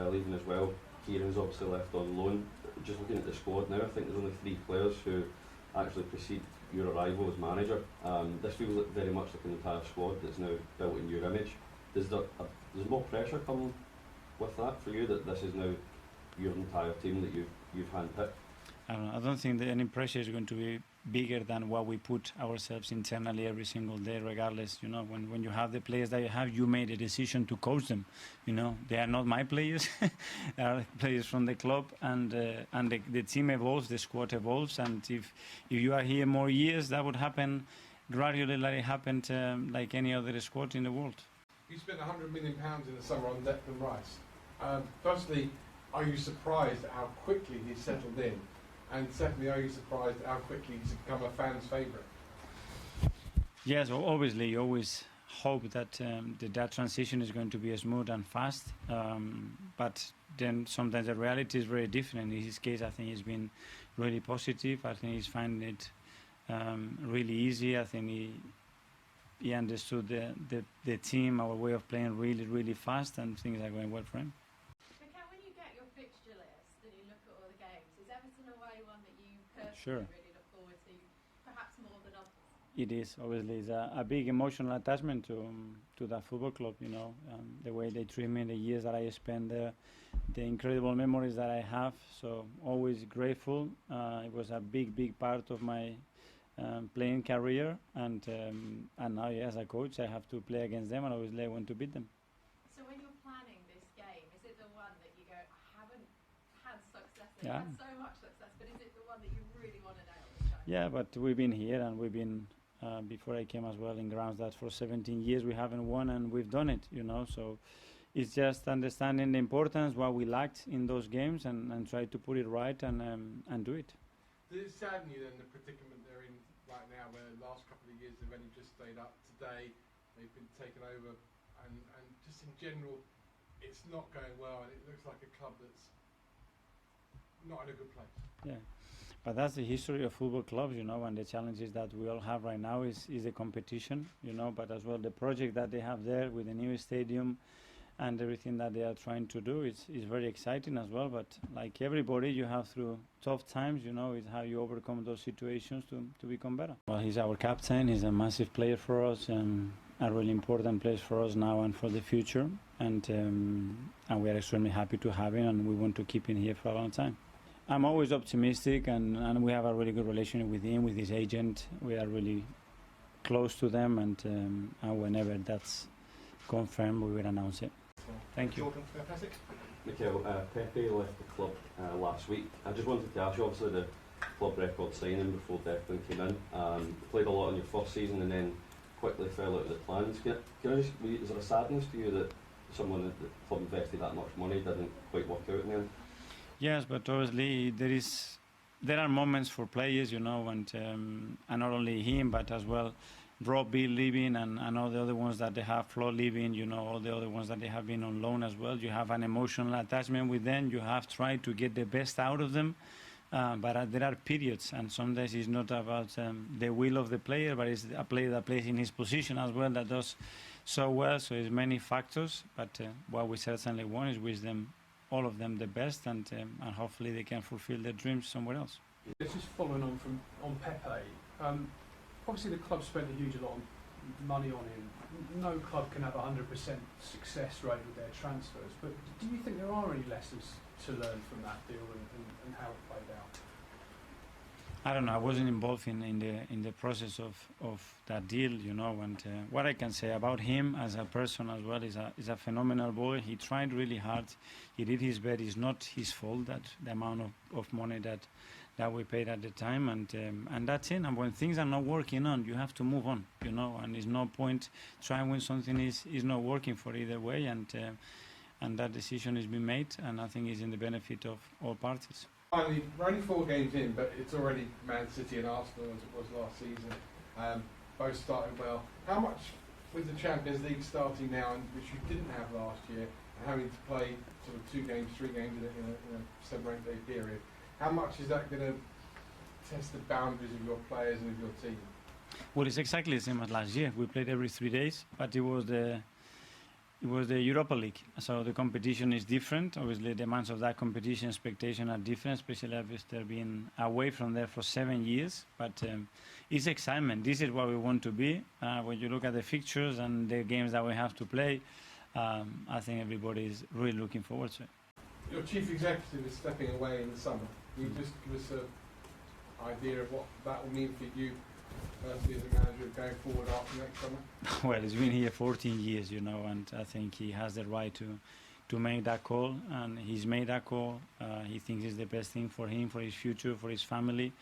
leaving as well. Kieran's obviously left on loan. Just looking at the squad now, I think there's only 3 players who actually precede your arrival as manager. This feels like very much like an entire squad that's now built in your image. Does more pressure come with that for you, that this is now your entire team that you've handpicked? I don't think that any pressure is going to be bigger than what we put ourselves internally every single day, regardless. When you have the players that you have, you made a decision to coach them. They are not my players; they are players from the club, and the team evolves, the squad evolves, and if you are here more years, that would happen gradually, like it happened like any other squad in the world. You spent £100 million in the summer on Declan Rice. Firstly, are you surprised at how quickly he's settled in? And secondly, are you surprised at how quickly he's become a fan's favourite? Yes, obviously, you always hope that that transition is going to be smooth and fast. But then sometimes the reality is very different. In his case, I think he's been really positive. I think he's finding it really easy. I think he understood the team, our way of playing really, really fast, and things are going well for him. When you get your fixture list and you look at all the games, is Everton away one that you personally Sure. really look forward to, perhaps more than others? It is, obviously. It's a big emotional attachment to that football club, the way they treat me, the years that I spent there, the incredible memories that I have. So always grateful. It was a big part of my playing career, and now, as a coach, I have to play against them, and obviously I want to beat them. So when you're planning this game, is it the one that you go, I haven't had success, Yeah. had so much success, but is it the one that you really want to nail this time? Yeah, but we've been here, and we've been, before I came as well, in grounds that for 17 years we haven't won, and we've done it, so it's just understanding the importance, what we lacked in those games, and try to put it right and do it. Does it sadden you then, the predicament they're in right now, where the last couple of years they've only just stayed up? Today they've been taken over, and just in general it's not going well, and it looks like a club that's not in a good place. Yeah, but that's the history of football clubs, and the challenges that we all have right now is the competition, but as well the project that they have there with the new stadium and everything that they are trying to do is very exciting as well. But like everybody, you have through tough times, is how you overcome those situations to become better. Well, he's our captain. He's a massive player for us, and a really important place for us now and for the future. And we are extremely happy to have him, and we want to keep him here for a long time. I'm always optimistic, and we have a really good relationship with him, with his agent. We are really close to them, and whenever that's confirmed, we will announce it. Thank you. Jordan, fantastic. Mikel, Pepe left the club last week. I just wanted to ask you, obviously the club record signing before Declan came in. Played a lot in your first season and then quickly fell out of the plans. Is there a sadness to you that someone that the club invested that much money didn't quite work out in the end? Yes, but obviously there are moments for players, and not only him, but as well Robbie leaving and all the other ones that they have, Flo leaving, all the other ones that they have been on loan as well. You have an emotional attachment with them. You have tried to get the best out of them, but there are periods, and sometimes it's not about the will of the player, but it's a player that plays in his position as well that does so well. So it's many factors, but what we certainly want is wish them, all of them, the best, and hopefully they can fulfill their dreams somewhere else. Just following on Pepe. Obviously, the club spent a huge lot of money on him. No club can have 100% success rate with their transfers. But do you think there are any lessons to learn from that deal and how it played out? I don't know. I wasn't involved in the process of that deal, And what I can say about him as a person as well is a phenomenal boy. He tried really hard. He did his best. It's not his fault that the amount of money that we paid at the time, and that's it. And when things are not working on, you have to move on, And there's no point trying when something is not working for either way. And that decision has been made, and I think it's in the benefit of all parties. Finally, we're only 4 games in, but it's already Man City and Arsenal as it was last season. Both started well. How much, with the Champions League starting now, which you didn't have last year, and having to play sort of 2 games, 3 games in a 7 or 8 day period, how much is that going to test the boundaries of your players and of your team? Well, it's exactly the same as last year. We played every 3 days, but it was the It was the Europa League, so the competition is different. Obviously, the demands of that competition expectation are different, especially after being away from there for 7 years. But it's excitement. This is what we want to be. When you look at the fixtures and the games that we have to play, I think everybody is really looking forward to it. Your chief executive is stepping away in the summer. Can you just give us an idea of what that will mean for you personally as a manager going forward after next summer? Well, he's been here 14 years, you know, and I think he has the right to make that call, and he's made that call. He thinks it's the best thing for him, for his future, for his family.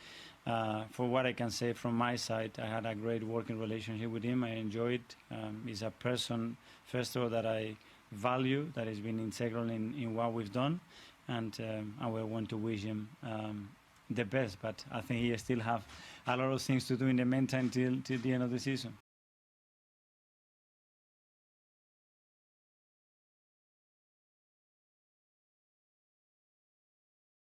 For what I can say from my side, I had a great working relationship with him. I enjoyed. He's a person, first of all, that I value, that has been integral in what we've done, and I will want to wish him the best. But I think he still have a lot of things to do in the meantime till the end of the season.